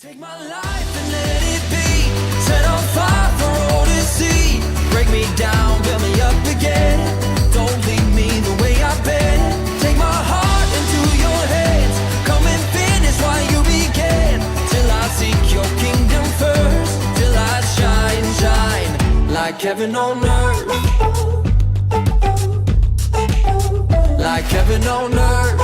Take my life and let it be set on fire for all to see. Break me down, build me up again. Don't leave me the way I've been. Take my heart into your hands. Come and finish while you began. Till I seek your kingdom first. Till I shine like heaven on earth. Like heaven on earth.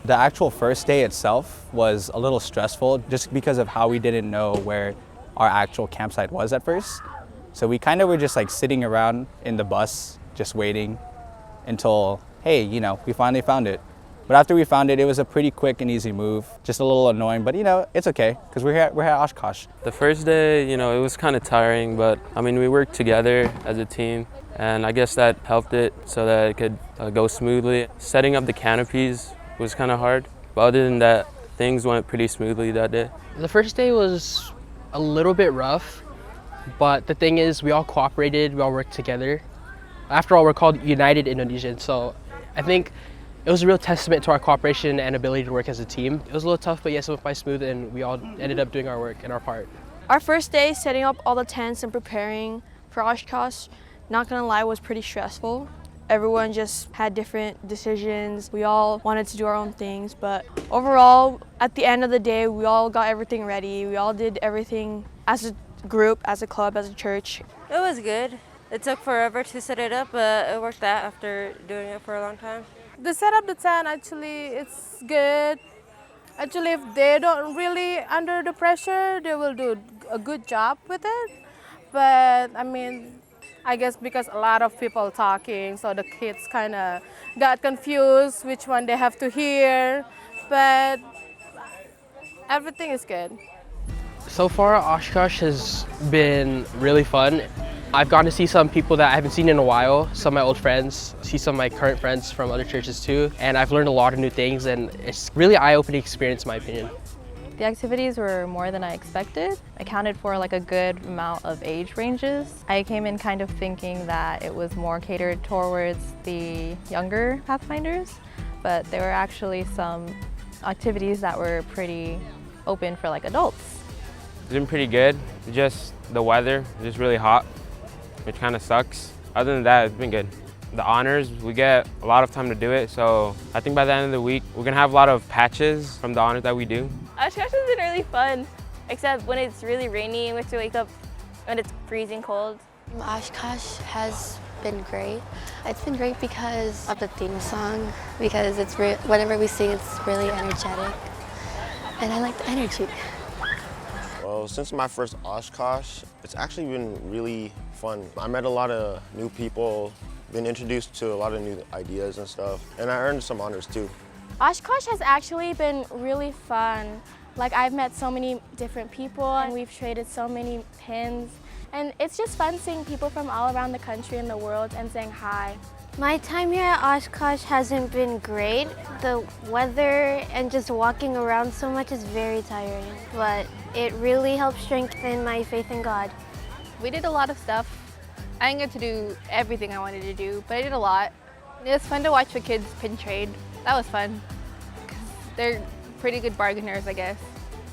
The actual first day itself was a little stressful just because of how we didn't know where our actual campsite was at first. So we kind of were just like sitting around in the bus, just waiting until, hey, you know, we finally found it. But after we found it, it was a pretty quick and easy move. Just a little annoying, but you know, it's okay because we're here at Oshkosh. The first day, you know, it was kind of tiring, but I mean, we worked together as a team, and I guess that helped it so that it could go smoothly. Setting up the canopies was kind of hard, but other than that, things went pretty smoothly that day. The first day was a little bit rough, but the thing is, we all cooperated, we all worked together. After all, we're called United Indonesians, so I think it was a real testament to our cooperation and ability to work as a team. It was a little tough, but yes, it went by smooth, and we all ended up doing our work and our part. Our first day setting up all the tents and preparing for Oshkosh, not gonna lie, was pretty stressful. Everyone just had different decisions. We all wanted to do our own things, but overall, at the end of the day, we all got everything ready. We all did everything as a group, as a club, as a church. It was good. It took forever to set it up, but it worked out after doing it for a long time. The set up the tent, actually, it's good. Actually, if they don't really under the pressure, they will do a good job with it. But I mean, I guess because a lot of people talking, so the kids kind of got confused which one they have to hear, but everything is good. So far, Oshkosh has been really fun. I've gotten to see some people that I haven't seen in a while, some of my old friends, see some of my current friends from other churches too, and I've learned a lot of new things, and it's really eye-opening experience in my opinion. The activities were more than I expected. Accounted for like a good amount of age ranges. I came in kind of thinking that it was more catered towards the younger Pathfinders, but there were actually some activities that were pretty open for like adults. It's been pretty good. Just the weather, just really hot, which kind of sucks. Other than that, it's been good. The honors, we get a lot of time to do it, so I think by the end of the week, we're gonna have a lot of patches from the honors that we do. Oshkosh has been really fun, except when it's really rainy and we have to wake up when it's freezing cold. Oshkosh has been great. It's been great because of the theme song, because it's whenever we sing, it's really energetic, and I like the energy. Well, since my first Oshkosh, it's actually been really fun. I met a lot of new people, been introduced to a lot of new ideas and stuff, and I earned some honors too. Oshkosh has actually been really fun. Like, I've met so many different people and we've traded so many pins, and it's just fun seeing people from all around the country and the world and saying hi. My time here at Oshkosh hasn't been great. The weather and just walking around so much is very tiring, but it really helped strengthen my faith in God. We did a lot of stuff. I didn't get to do everything I wanted to do, but I did a lot. It was fun to watch the kids pin trade. That was fun. They're pretty good bargainers, I guess.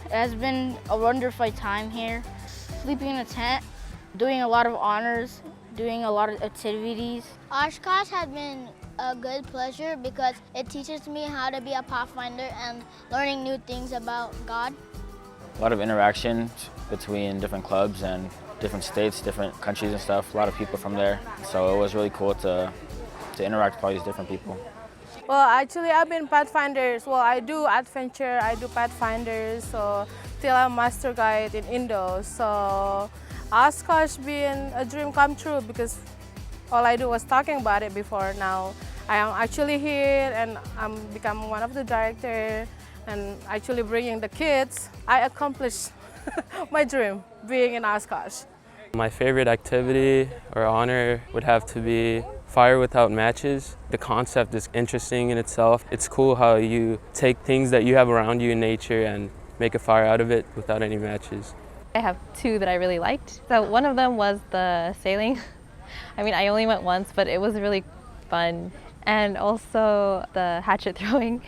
It has been a wonderful time here. Sleeping in a tent, doing a lot of honors, doing a lot of activities. Oshkosh has been a good pleasure because it teaches me how to be a pathfinder and learning new things about God. A lot of interaction between different clubs and different states, different countries and stuff. A lot of people from there. So it was really cool to interact with all these different people. Well, actually, I've been Pathfinders. Well, I do adventure, I do Pathfinders, so till I'm master guide in Indo. So Oshkosh being a dream come true because all I do was talking about it before. Now I am actually here and I'm become one of the director and actually bringing the kids. I accomplished my dream being in Oshkosh. My favorite activity or honor would have to be fire without matches. The concept is interesting in itself. It's cool how you take things that you have around you in nature and make a fire out of it without any matches. I have two that I really liked. So one of them was the sailing. I mean, I only went once, but it was really fun. And also the hatchet throwing.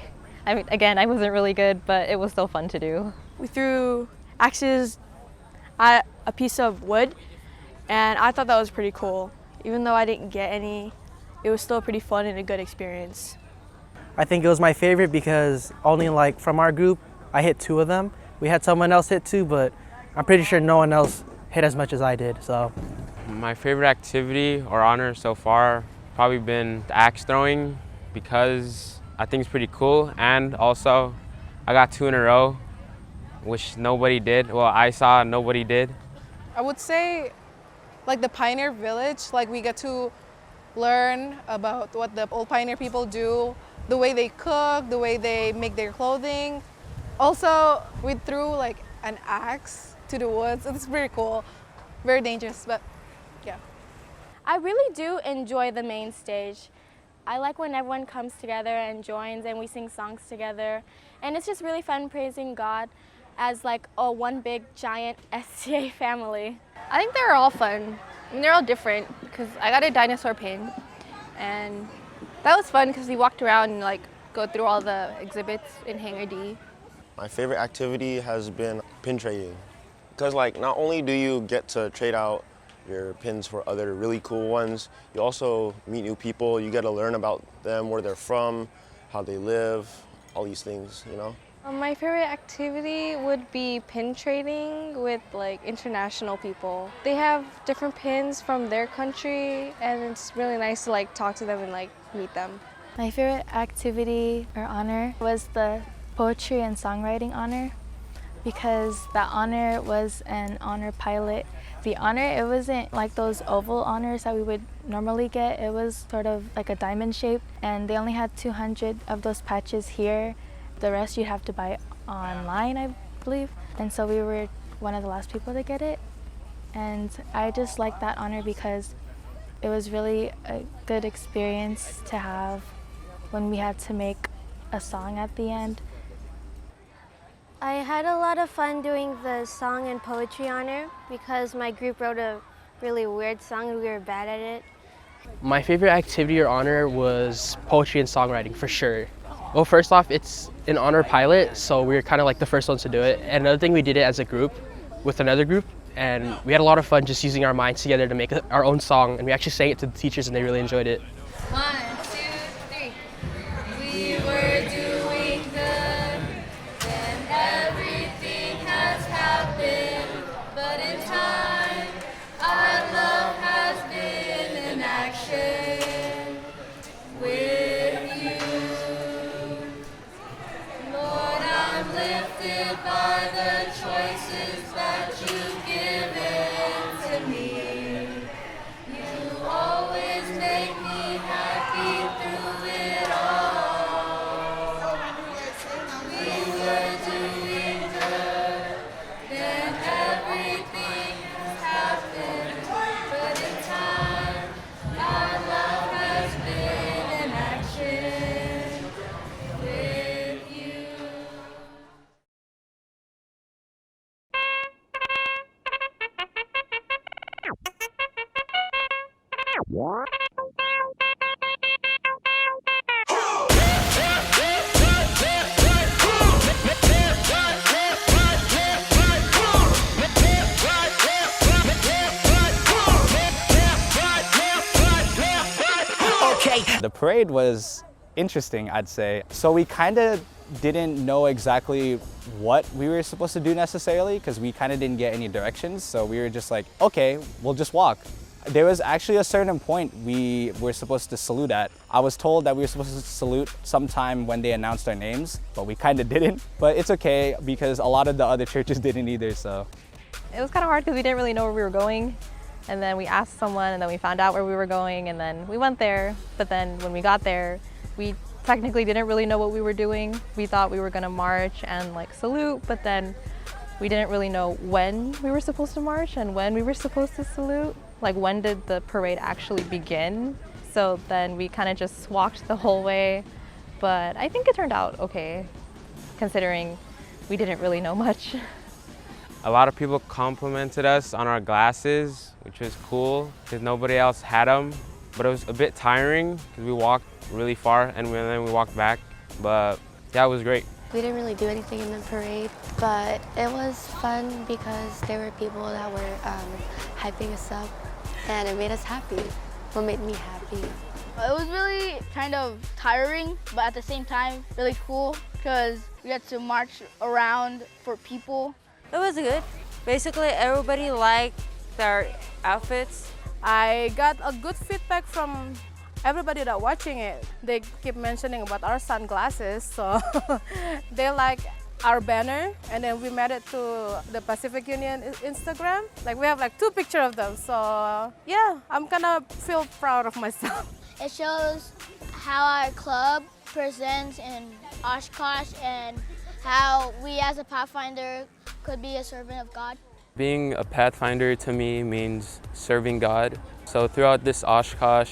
I mean, again, I wasn't really good, but it was still fun to do. We threw axes at a piece of wood, and I thought that was pretty cool. Even though I didn't get any, it was still pretty fun and a good experience. I think it was my favorite because only like from our group, I hit 2 of them. We had someone else hit 2, but I'm pretty sure no one else hit as much as I did, so. My favorite activity or honor so far probably been the axe throwing because I think it's pretty cool, and also I got 2 in a row, which nobody did. Well, I saw nobody did. I would say like the Pioneer Village, like we get to learn about what the old Pioneer people do, the way they cook, the way they make their clothing. Also, we threw like an axe to the woods. It's pretty cool, very dangerous, but yeah. I really do enjoy the main stage. I like when everyone comes together and joins and we sing songs together. And it's just really fun praising God as like a one big giant STA family. I think they're all fun. I mean, they're all different because I got a dinosaur pin, and that was fun because we walked around and like go through all the exhibits in Hangar D. My favorite activity has been pin trading because like not only do you get to trade out your pins for other really cool ones, you also meet new people, you get to learn about them, where they're from, how they live, all these things, you know? My favorite activity would be pin trading with like international people. They have different pins from their country, and it's really nice to like talk to them and like meet them. My favorite activity or honor was the poetry and songwriting honor, because that honor was an honor pilot. The honor, it wasn't like those oval honors that we would normally get. It was sort of like a diamond shape, and they only had 200 of those patches here. The rest you'd have to buy online, I believe. And so we were one of the last people to get it. And I just liked that honor because it was really a good experience to have when we had to make a song at the end. I had a lot of fun doing the song and poetry honor because my group wrote a really weird song and we were bad at it. My favorite activity or honor was poetry and songwriting, for sure. Well, first off, it's an honor pilot, so we were kind of like the first ones to do it. And another thing, we did it as a group with another group, and we had a lot of fun just using our minds together to make our own song, and we actually sang it to the teachers and they really enjoyed it. 1, 2, 3. We were doing good, then everything has happened, but in time, our love has been in action with you. Lord, I'm lifted by the choices that you've given to me. You always make me happy through it all. We were doing good, then everything has happened, but in time, our love has been in action with you. The parade was interesting, I'd say. So we kind of didn't know exactly what we were supposed to do necessarily because we kind of didn't get any directions. So we were just like, okay, we'll just walk. There was actually a certain point we were supposed to salute at. I was told that we were supposed to salute sometime when they announced our names, but we kind of didn't. But it's okay because a lot of the other churches didn't either, so. It was kind of hard because we didn't really know where we were going. And then we asked someone, and then we found out where we were going, and then we went there. But then when we got there, we technically didn't really know what we were doing. We thought we were gonna march and like salute, but then we didn't really know when we were supposed to march and when we were supposed to salute. Like, when did the parade actually begin? So then we kind of just walked the whole way. But I think it turned out okay, considering we didn't really know much. A lot of people complimented us on our glasses, which was cool because nobody else had them. But it was a bit tiring because we walked really far and then we walked back. But yeah, it was great. We didn't really do anything in the parade, but it was fun because there were people that were hyping us up, and it made us happy. What made me happy? It was really kind of tiring, but at the same time, really cool because we had to march around for people. It was good. Basically, everybody liked our outfits. I got a good feedback from everybody that watching it. They keep mentioning about our sunglasses, so they like our banner, and then we made it to the Pacific Union Instagram. Like we have like 2 pictures of them, so yeah, I'm gonna feel proud of myself. It shows how our club presents in Oshkosh and how we as a Pathfinder could be a servant of God. Being a Pathfinder to me means serving God. So throughout this Oshkosh,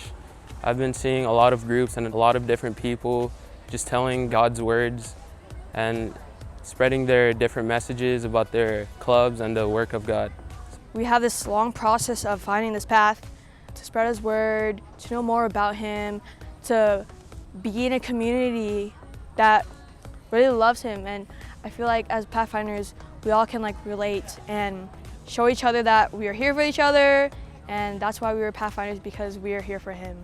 I've been seeing a lot of groups and a lot of different people just telling God's words and spreading their different messages about their clubs and the work of God. We have this long process of finding this path to spread His word, to know more about Him, to be in a community that really loves Him. And I feel like as Pathfinders, we all can like relate and show each other that we are here for each other, and that's why we were Pathfinders, because we are here for Him.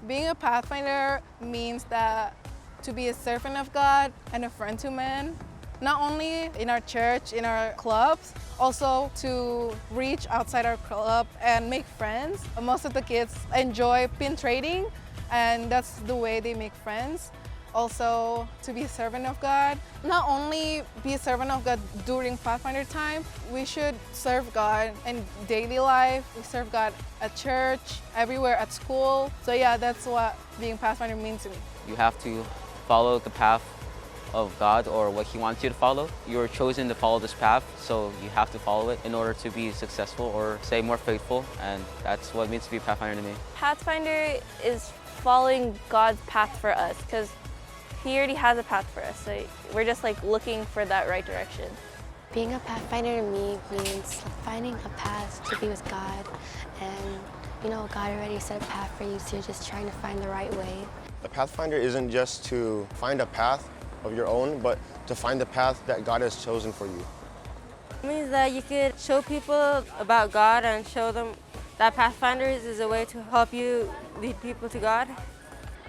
Being a Pathfinder means that to be a servant of God and a friend to men, not only in our church, in our clubs, also to reach outside our club and make friends. Most of the kids enjoy pin trading, and that's the way they make friends. Also, to be a servant of God. Not only be a servant of God during Pathfinder time, we should serve God in daily life. We serve God at church, everywhere, at school. So yeah, that's what being Pathfinder means to me. You have to follow the path of God or what He wants you to follow. You were chosen to follow this path, so you have to follow it in order to be successful or say more faithful, and that's what it means to be a Pathfinder to me. Pathfinder is following God's path for us, because He already has a path for us, so we're just like looking for that right direction. Being a Pathfinder to me means finding a path to be with God, and you know, God already set a path for you, so you're just trying to find the right way. The Pathfinder isn't just to find a path of your own, but to find the path that God has chosen for you. It means that you could show people about God and show them that Pathfinders is a way to help you lead people to God.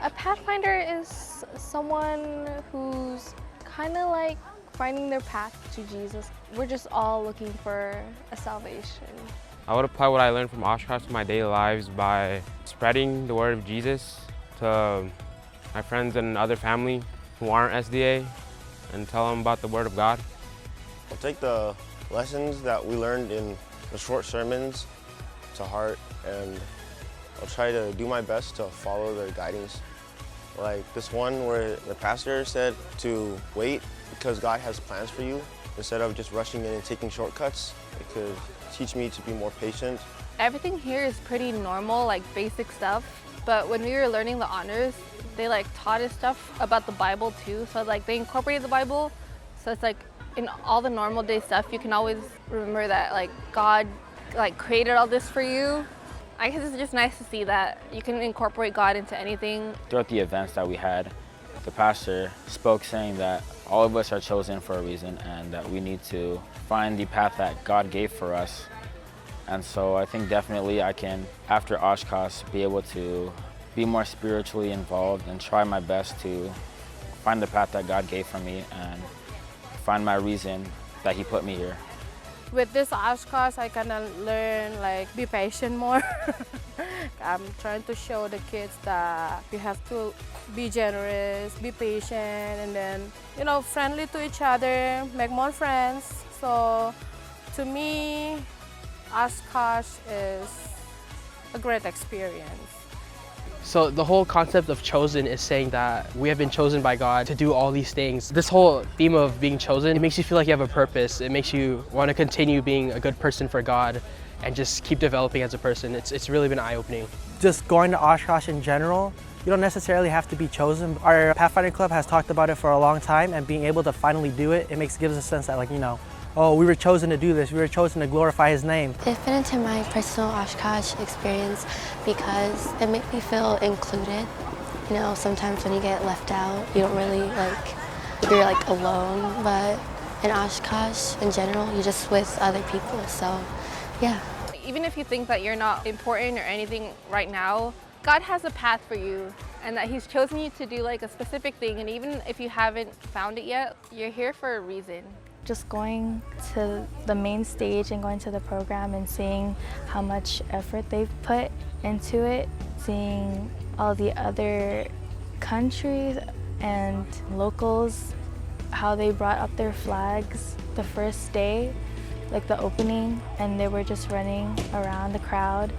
A Pathfinder is someone who's kind of like finding their path to Jesus. We're just all looking for a salvation. I would apply what I learned from Oshkosh to my daily lives by spreading the word of Jesus to my friends and other family who aren't SDA and tell them about the word of God. I'll take the lessons that we learned in the short sermons to heart, and I'll try to do my best to follow their guidings. Like this one where the pastor said to wait because God has plans for you instead of just rushing in and taking shortcuts. It could teach me to be more patient. Everything here is pretty normal, like basic stuff. But when we were learning the honors, they like taught us stuff about the Bible too. So like they incorporated the Bible. So it's like in all the normal day stuff, you can always remember that like God like created all this for you. I guess it's just nice to see that you can incorporate God into anything. Throughout the events that we had, the pastor spoke saying that all of us are chosen for a reason and that we need to find the path that God gave for us. And so I think definitely I can, after Oshkosh, be able to be more spiritually involved and try my best to find the path that God gave for me and find my reason that He put me here. With this Oshkosh, I kind of learn like be patient more. I'm trying to show the kids that we have to be generous, be patient, and then, you know, friendly to each other, make more friends. So to me, Oshkosh is a great experience. So the whole concept of chosen is saying that we have been chosen by God to do all these things. This whole theme of being chosen, it makes you feel like you have a purpose. It makes you want to continue being a good person for God and just keep developing as a person. It's really been eye-opening. Just going to Oshkosh in general, you don't necessarily have to be chosen. Our Pathfinder Club has talked about it for a long time, and being able to finally do it, gives a sense that, like, you know, oh, we were chosen to do this, we were chosen to glorify His name. It fit into my personal Oshkosh experience because it made me feel included. You know, sometimes when you get left out, you don't really you're alone, but in Oshkosh in general, you're just with other people, so yeah. Even if you think that you're not important or anything right now, God has a path for you and that He's chosen you to do like a specific thing, and even if you haven't found it yet, you're here for a reason. Just going to the main stage and going to the program and seeing how much effort they've put into it, seeing all the other countries and locals, how they brought up their flags the first day, like the opening, and they were just running around the crowd.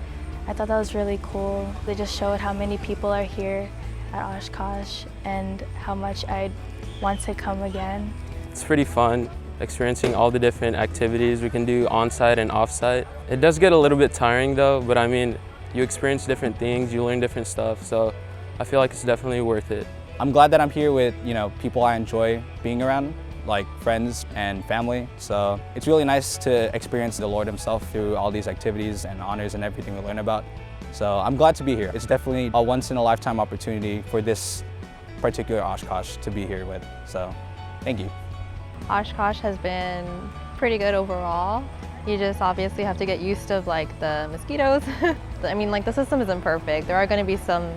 I thought that was really cool. They just showed how many people are here at Oshkosh and how much I'd want to come again. It's pretty fun experiencing all the different activities we can do on-site and off-site. It does get a little bit tiring though, but I mean, you experience different things, you learn different stuff, so I feel like it's definitely worth it. I'm glad that I'm here with, people I enjoy being around, like friends and family. So it's really nice to experience the Lord Himself through all these activities and honors and everything we learn about. So I'm glad to be here. It's definitely a once-in-a-lifetime opportunity for this particular Oshkosh to be here with. So thank you. Oshkosh has been pretty good overall. You just obviously have to get used to the mosquitoes. I mean, the system isn't perfect. There are going to be some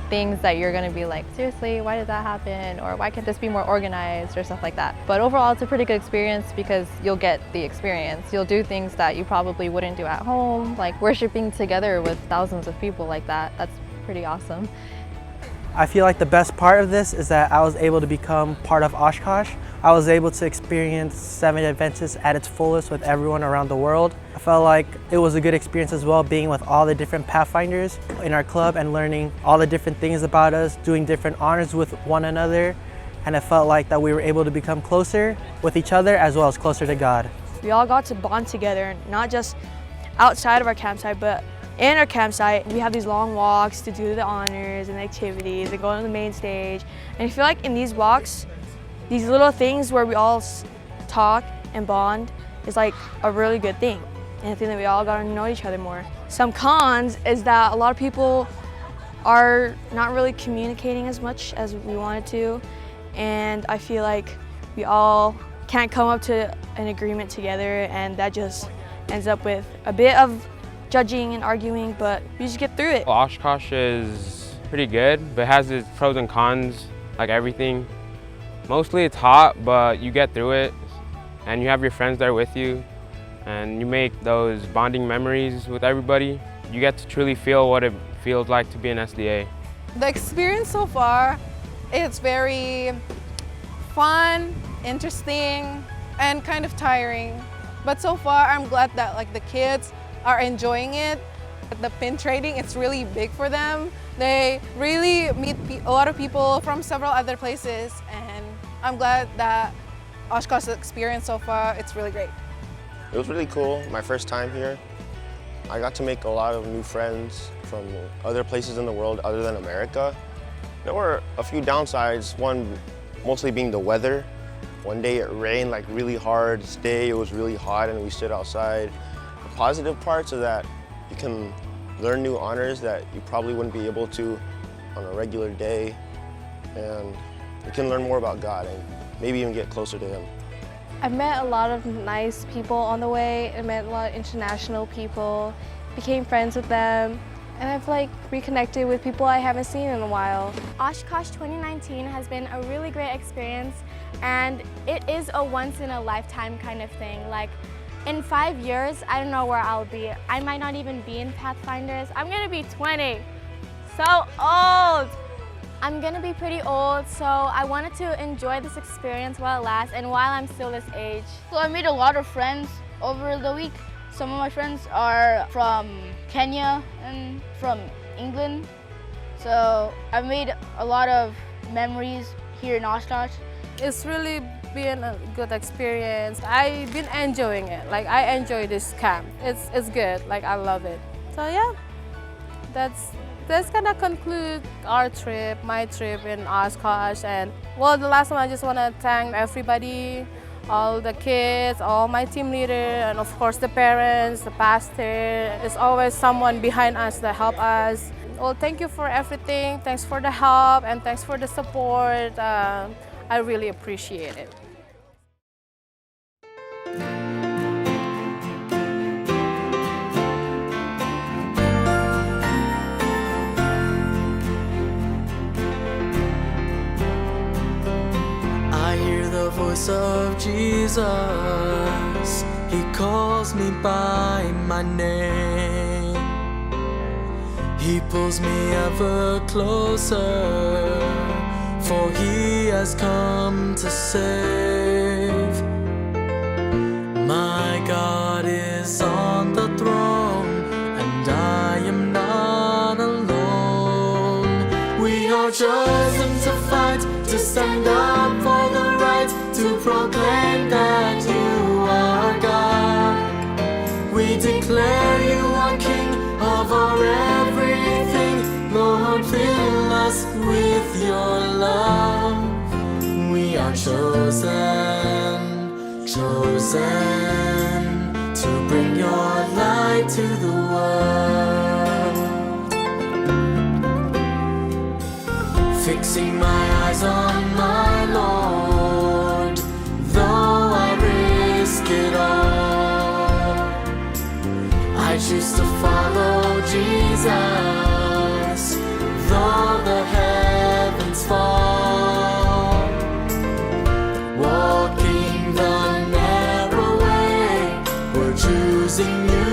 things that you're going to be like, seriously, why did that happen? Or why can't this be more organized or stuff like that? But overall, it's a pretty good experience because you'll get the experience. You'll do things that you probably wouldn't do at home, like worshiping together with thousands of people like that. That's pretty awesome. I feel like the best part of this is that I was able to become part of Oshkosh. I was able to experience Seventh-Day Adventist at its fullest with everyone around the world. I felt like it was a good experience as well, being with all the different Pathfinders in our club and learning all the different things about us, doing different honors with one another. And it felt like that we were able to become closer with each other as well as closer to God. We all got to bond together, not just outside of our campsite, but in our campsite. We have these long walks to do the honors and the activities and go on the main stage. And I feel like in these walks, these little things where we all talk and bond is like a really good thing. And I think that we all got to know each other more. Some cons is that a lot of people are not really communicating as much as we wanted to. And I feel like we all can't come up to an agreement together, and that just ends up with a bit of judging and arguing, but we just get through it. Oshkosh is pretty good, but it has its pros and cons, like everything. Mostly it's hot, but you get through it, and you have your friends there with you, and you make those bonding memories with everybody. You get to truly feel what it feels like to be an SDA. The experience so far, it's very fun, interesting, and kind of tiring. But so far, I'm glad that the kids are enjoying it. The pin trading, it's really big for them. They really meet a lot of people from several other places, and I'm glad that Oshkosh's experience so far, it's really great. It was really cool, my first time here. I got to make a lot of new friends from other places in the world other than America. There were a few downsides, one mostly being the weather. One day it rained really hard. This day it was really hot and we stood outside. The positive parts are that you can learn new honors that you probably wouldn't be able to on a regular day. And you can learn more about God and maybe even get closer to Him. I've met a lot of nice people on the way. I met a lot of international people, became friends with them, and I've reconnected with people I haven't seen in a while. Oshkosh 2019 has been a really great experience, and it is a once-in-a-lifetime kind of thing. In 5 years, I don't know where I'll be. I might not even be in Pathfinders. I'm gonna be 20, so old. I'm gonna be pretty old, so I wanted to enjoy this experience while it lasts and while I'm still this age. So I made a lot of friends over the week. Some of my friends are from Kenya and from England. So I've made a lot of memories here in Oshkosh. It's really been a good experience. I've been enjoying it. I enjoy this camp. It's good. I love it. So yeah, that's gonna conclude our trip, my trip in Oshkosh. And the last one, I just want to thank everybody all the kids, all my team leader, and of course the parents, the pastor. There's always someone behind us that help us. Well, thank you for everything. Thanks for the help and thanks for the support. I really appreciate it. I hear the voice of Jesus. He calls me by my name. He pulls me ever closer, for he has come to save. My God is on the throne, and I am not alone. We are chosen to fight, to stand up for the right, to proclaim that you are God. We declare you are King of our everything. Lord, fill us with your love. We are chosen, chosen to bring your light to the world. Fixing my eyes on my Lord, though I risk it all, I choose to follow Jesus, though the heavens fall. Walking the narrow way, we're choosing you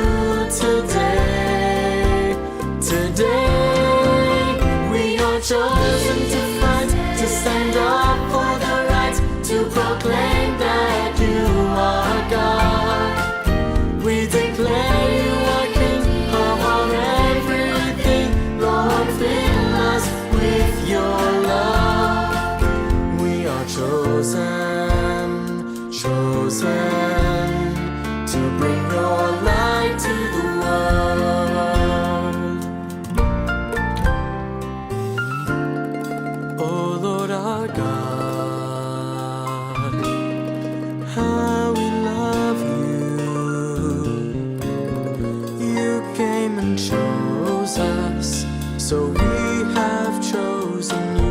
today. Today, we are chosen to fight, to stand up for the right, to proclaim that you are God. We declare you are King of our everything. Lord, fill us with your love. We are chosen, chosen to bring your light to the world. Oh Lord our God, how we love you. You came and chose us, so we have chosen you.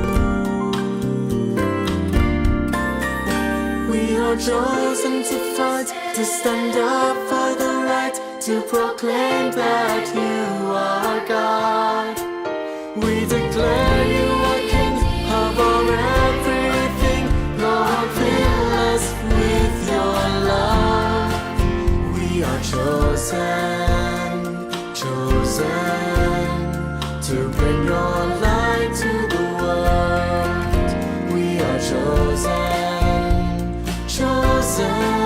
We are chosen to fight, to stand up for the right, to proclaim that you are God. We declare you are King of our everything. Lord, fill us with your love. We are chosen, chosen to bring your light to the world. We are chosen, chosen